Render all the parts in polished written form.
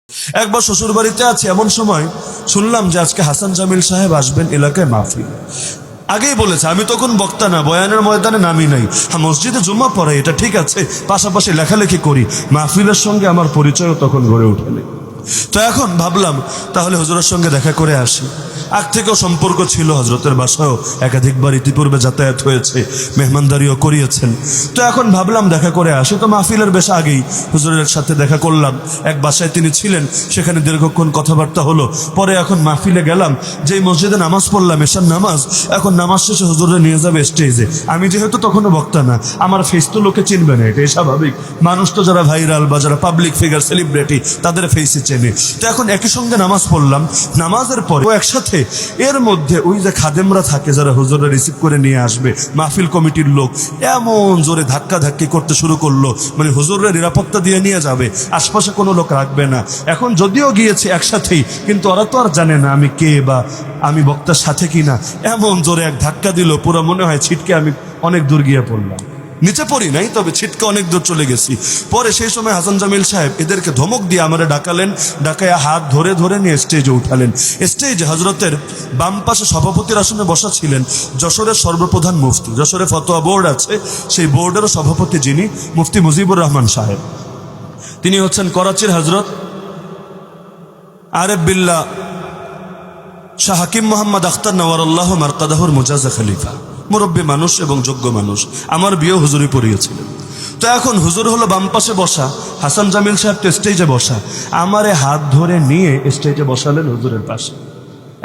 একবার শ্বশুর বাড়িতে আছে, এমন সময় শুনলাম যে আজকে হাসান জামিল সাহেব আসবেন এলাকায় মাহফিল। আগেই বলেছে, আমি তখন বক্তা না, বয়ানের ময়দানে নামি নাই। হ্যাঁ, মসজিদে জুম্মা পড়াই, এটা ঠিক আছে, পাশাপাশি লেখালেখি করি। মাহফিলের সঙ্গে আমার পরিচয়ও তখন গড়ে ওঠেনি। তো এখন ভাবলাম তাহলে হুজুরের সঙ্গে দেখা করে আসি। আগ থেকেও সম্পর্ক ছিল, হজরতের বাসায়ও একাধিকবার ইতিপূর্বে যাতায়াত হয়েছে, মেহমানদারিও করিয়েছেন। তো এখন ভাবলাম দেখা করে আসি। তো মাহফিলের বেশ আগেই হুজুরের সাথে দেখা করলাম। এক বাসায় তিনি ছিলেন, সেখানে দীর্ঘক্ষণ কথাবার্তা হলো। পরে এখন মাহফিলে গেলাম, যেই মসজিদে নামাজ পড়লাম এশার নামাজ, এখন নামাজ শেষে হুজুরে নিয়ে যাবে স্টেজে। আমি যেহেতু তখনও বক্তা না, আমার ফেস তো লোকে চিনবে না, এটাই স্বাভাবিক। মানুষ তো যারা ভাইরাল বা যারা পাবলিক ফিগার, সেলিব্রিটি, তাদের ফেসে চেনে। তো এখন একই সঙ্গে নামাজ পড়লাম, নামাজের পরে একসাথে এর মধ্যে ওই যে খাদেমরা থাকে যারা হুজুরে রিসিভ করে নিয়ে আসবে, মাহফিল কমিটির লোক এমন জোরে ধাক্কা ধাক্কি করতে শুরু করলো, মানে হুজুরের নিরাপত্তা দিয়ে নিয়ে যাবে, আশপাশে কোনো লোক রাখবে না। এখন যদিও গিয়েছে একসাথেই, কিন্তু ওরা তো আর জানে না আমি কে বা আমি বক্তার সাথে কিনা। এমন জোরে এক ধাক্কা দিল, পুরো মনে হয় ছিটকে আমি অনেক দূর গিয়ে পড়লাম। নিচে পড়ি নাই, তবে ছিটকে অনেক দূর চলে গেছি। পরে সেই সময় হাসান জামিল সাহেব এদেরকে ধমক দিয়ে আমারে ডাকালেন, ডাকাইয়া হাত ধরে ধরে নিয়ে স্টেজে উঠালেন। স্টেজে হজরতের বাম পাশে সভাপতির আসনে বসা ছিলেন যশোরের সর্বপ্রধান মুফতি। যশোরে ফতোয়া বোর্ড আছে, সেই বোর্ডেরও সভাপতি যিনি, মুফতি মুজিবুর রহমান সাহেব। তিনি হচ্ছেন করাচির হজরত আরেফ বিল্লাহ শাহ হাকিম মোহাম্মদ আখতার নওয়ারুল্লাহ মারকাদাহুর মুজাজা খলিফা। মুরব্বী মানুষ এবং যোগ্য মানুষ, আমার বিয়ে হুজুরই পড়িয়েছিলেন। তো এখন হুজুর হলো বাম পাশে বসা, হাসান জামিল সাহেব তো স্টেজে বসা। আমারে হাত ধরে নিয়ে স্টেজে বসালেন হুজুরের পাশে।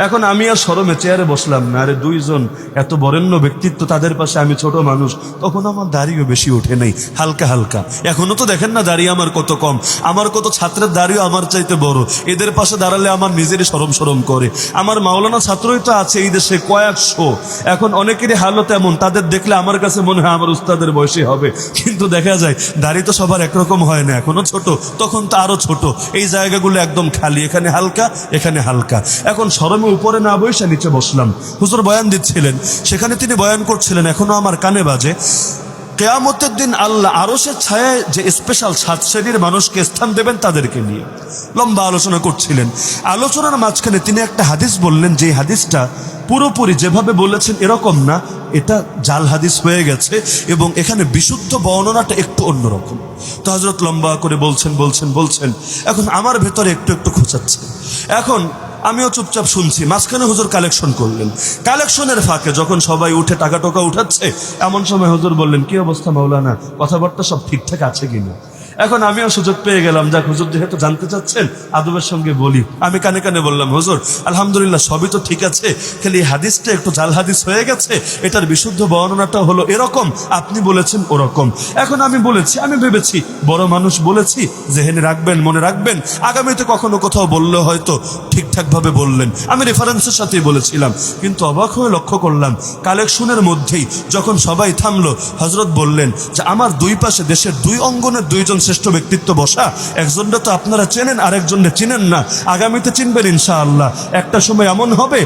এখন আমি আর শরমে চেয়ারে বসলাম না। আরে দুইজন এত বরেণ্য ব্যক্তিত্ব, তাদের পাশে আমি ছোট মানুষ। তখন আমার দাড়িও বেশি ওঠে নাই, হালকা হালকা। এখনো তো দেখেন না দাড়ি আমার কত কম, আমার কত ছাত্রের দাড়িও আমার চাইতে বড়। এদের পাশে দাঁড়ালে আমার নিজেরই শরম শরম করে। আমার মাওলানা ছাত্রই তো আছে এই দেশে কয়েকশো। এখন অনেকেরই হালত এমন, তাদের দেখলে আমার কাছে মনে হয় আমার উস্তাদের বয়সী হবে, কিন্তু দেখা যায় দাড়ি তো সবার একরকম হয় না। এখনো ছোট, তখন তো আরো ছোট। এই জায়গাগুলো একদম খালি, এখানে হালকা এখানে হালকা। এখন শরমে উপরে না বসে নিচে বসলাম। হুজুর বয়ান দিচ্ছিলেন, সেখানে তিনি বয়ান করছিলেন, এখনো আমার কানে বাজে, কিয়ামতের দিন আল্লাহ আরশের ছায়ায় যে স্পেশাল 7 শ্রেণীর মানুষকে স্থান দেবেন তাদেরকে নিয়ে লম্বা আলোচনা করছিলেন। আলোচনার মাঝখানে তিনি একটা হাদিস বললেন, যে হাদিসটা পুরোপুরি যেভাবে বলেছেন এরকম না, এটা জাল হাদিস হয়ে গেছে এবং এখানে বিশুদ্ধ বর্ণনাটা একটু অন্যরকম। তো হযরত লম্বা করে বলছেন বলছেন বলছেন, এখন আমার ভেতরে একটু একটু খোঁচাচ্ছে। এখন আমিও চুপচাপ শুনছি। মাঝখানে হুজুর কালেকশন করলেন। কালেকশনের ফাঁকে যখন সবাই উঠে টাকা টোকা উঠাচ্ছে, এমন সময় হুজুর বললেন, কি অবস্থা মাওলানা, কথাবার্তা সব ঠিকঠাক আছে কিনা। এখন আমিও সুযোগ পেয়ে গেলাম, যাক হুজুর যেহেতু জানতে চাচ্ছেন আদবের সঙ্গে বলি। আমি কানে কানে বললাম, হুজুর আলহামদুলিল্লাহ সবই তো ঠিক আছে, খালি হাদিসটা একটু জাল হাদিস হয়ে গেছে, এটার বিশুদ্ধ বর্ণনাটা হলো এরকম, আপনি বলেছেন ওরকম। এখন আমি বলেছি, আমি ভেবেছি বড় মানুষ বলেছি, জেহেনে রাখবেন, মনে রাখবেন, আগামীতে কখনো কোথাও বললে হয়তো ঠিকঠাক ভাবে বললেন। আমি রেফারেন্সের সাথেই বলেছিলাম, কিন্তু অবাক হয়ে লক্ষ্য করলাম কালেকশনের মধ্যেই যখন সবাই থামলো, হযরত বললেন যে আমার দুই পাশে দেশের দুই অঙ্গনের দুইজন শ্রেষ্ঠ ব্যক্তিত্ব বসা, একজনটা তো আপনারা চেনেন, আরেকজনটা চিনেন না, আগামীতে চিনবেন ইনশাআল্লাহ। একটা সময় এমন হবে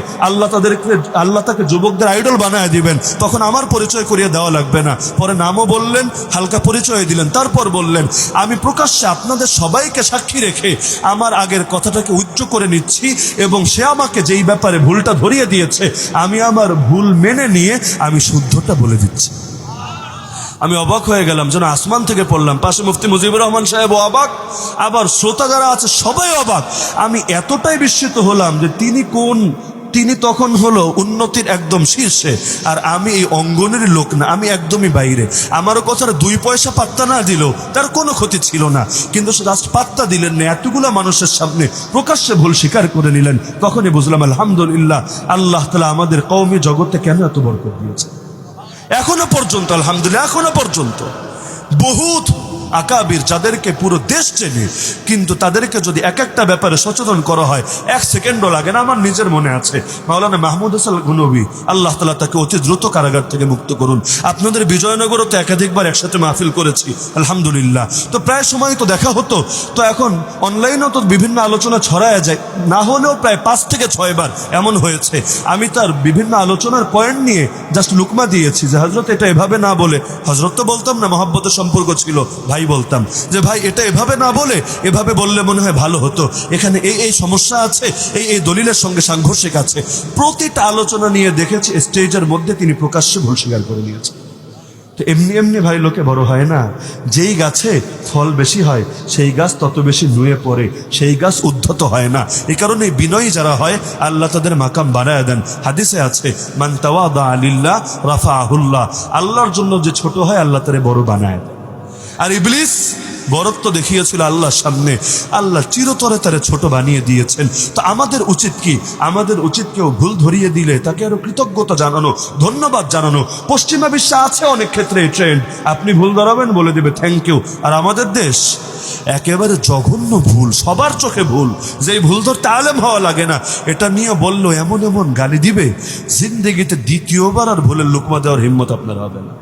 আল্লাহ তাকে যুবকদের আইডল বানায় দিবেন, তখন আমার পরিচয় করিয়ে দেওয়া লাগবে না। পরে নামও বললেন, হালকা পরিচয় দিলেন, তারপর বললেন, আমি প্রকাশ্যে আপনাদের সবাইকে সাক্ষী রেখে আমার আগের কথাটাকে উচ্চ করে নিচ্ছি এবং সে আমাকে যেই ব্যাপারে ভুলটা ধরিয়ে দিয়েছে, আমি আমার ভুল মেনে নিয়ে আমি শুদ্ধটা বলে দিচ্ছি। আমি অবাক হয়ে গেলাম, যেন আসমান থেকে পড়লাম। পাশে মুফতি মুজিবুর রহমান সাহেব অবাক, আবার শ্রোতা যারা আছে সবাই অবাক। আমি এতটাই বিস্মিত হলাম যে তিনি তখন হলো উন্নতির একদম শীর্ষে, আর আমি এই অঙ্গনের লোক না, আমি একদমই বাইরে। আমারও কথার 2 পয়সা পাত্তা না দিল তার কোনো ক্ষতি ছিল না, কিন্তু জাস্ট পাত্তা দিলেন না, এতগুলা মানুষের সামনে প্রকাশ্যে ভুল স্বীকার করে নিলেন। তখনই বুঝলাম আলহামদুলিল্লাহ, আল্লাহ তাআলা আমাদের কওমি জগতে কেন এত বরকত দিয়েছে। এখনো পর্যন্ত আলহামদুলিল্লাহ, এখনো পর্যন্ত বহুত আকাবির যাদেরকে পুরো দেশ চেনে, কিন্তু তাদেরকে যদি এক একটা ব্যাপারে সচেতন করা হয় 1 সেকেন্ডও লাগে না। আমার নিজের মনে আছে মাওলানা মাহমুদ হাসান গনবী, আল্লাহ তাআলা তাকে অতি দ্রুত কারাগার থেকে মুক্ত করুন। আপনাদের বিজয়নগরও তো একাধিকবার একসাথে মাহফিল করেছি আলহামদুলিল্লাহ। তো প্রায় সময় তো দেখা হতো। তো এখন অনলাইনেও তো বিভিন্ন আলোচনা ছড়ায় যায়, না হলেও প্রায় 5 থেকে 6 বার এমন হয়েছে আমি তার বিভিন্ন আলোচনার পয়েন্ট নিয়ে জাস্ট লুকমা দিয়েছি যে হযরত এটা এভাবে না বলে, হযরত তো বলতাম না, মহব্বতের সম্পর্ক ছিল, ভাই বলতাম যে ভাই এটা এভাবে না বলে এভাবে বললে মনে হয় ভালো হতো, এখানে এই সমস্যা আছে, এই দলিলের সঙ্গে সাংঘর্ষিক আছে। প্রতিটা আলোচনা নিয়ে দেখেছি স্টেজের মধ্যে তিনি প্রকাশ্যে ভুল স্বীকার করে নিয়েছেন। তো এমনি এমনি ভাই লোকে বড় হয় না। যেই গাছে ফল বেশি হয় সেই গাছ তত বেশি নুয়ে পড়ে, সেই গাছ উদ্ধত হয় না। এই কারণে বিনয়ী যারা হয় আল্লাহ তাদের মাকাম বাড়ায় দেন। হাদিসে আছে মান তাওয়াদা লিল্লাহ রাফাআহুল্লাহ, আল্লাহর জন্য যে ছোট হয় আল্লাহ তারে বড় বানায় দেন। আর ইবলিস বরত্ব দেখিয়েছিল আল্লাহর সামনে, আল্লাহ চিরতরে তারে ছোট বানিয়ে দিয়েছেন। তো আমাদের উচিত কি? আমাদের উচিত কেউ ভুল ধরিয়ে দিলে তাকে আরো কৃতজ্ঞতা জানানো, ধন্যবাদ জানানো। পশ্চিমা বিশ্বে আছে অনেক ক্ষেত্রে এই ট্রেন্ড, আপনি ভুল ধরাবেন বলে দেবে থ্যাংক ইউ। আর আমাদের দেশ একেবারে জঘন্য ভুল, সবার চোখে ভুল, যেই ভুল ধরতে আলেম হওয়া লাগে না, এটা নিয়ে বললো এমন এমন গালি দিবে, জিন্দেগিতে দ্বিতীয়বার আর ভুলের লুকমা দেওয়ার হিম্মত আপনার হবে না।